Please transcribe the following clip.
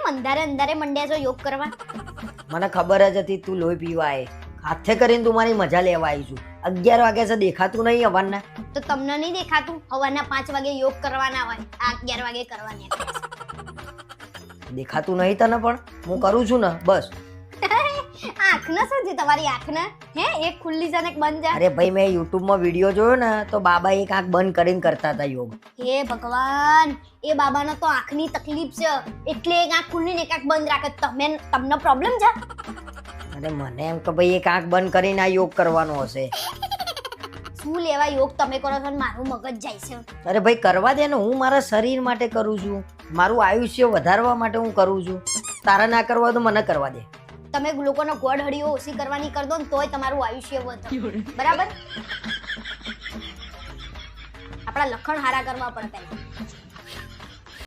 કેમ અંધારે અંધારે મંડ્યા છો યોગ કરવા? મને ખબર જ હતી તું લોહી પીવા આય. હાથે કરીને તું મારી મજા લેવા આવી છું. 11 વાગ્યા છે દેખાતું નહીં હવારના. તો તમને નહીં દેખાતું સવારના 5 વાગે યોગ કરવાના હોય, આ 11 વાગે કરવાની. દેખાતું નહીં તને પણ હું કરું છું ને બસ. આંખને શું છે તમારી આંખને? હે એક ખુલ્લી છે ને એક બંધ છે. અરે ભાઈ મેં YouTube માં વિડીયો જોયો ને તો બાબા એક આંખ બંધ કરીને કરતા હતા યોગ. હે ભગવાન, એ બાબાનો તો આંખની તકલીફ છે એટલે એક આંખ ખુલ્લી ને એક આંખ બંધ રાખે. તમને પ્રોબ્લેમ છે? અરે મને એમ કે ભાઈ એક આંખ બંધ કરીને આ યોગ કરવાનો હશે. શું લેવા યોગ તમે કરો છો ને મારું મગજ જાય છે. અરે ભાઈ કરવા દે ને, હું મારા શરીર માટે કરું છું, મારું આયુષ્ય વધારવા માટે હું કરું છું. તારા ના કરવા તો મને કરવા દે. તમે લોકોનો ગોળ હળીઓ ઓછી કરવાની કર દો ને તોય તમારું આયુષ્ય વધે. બરાબર? આપણા લખણ હારા કરવા પડે.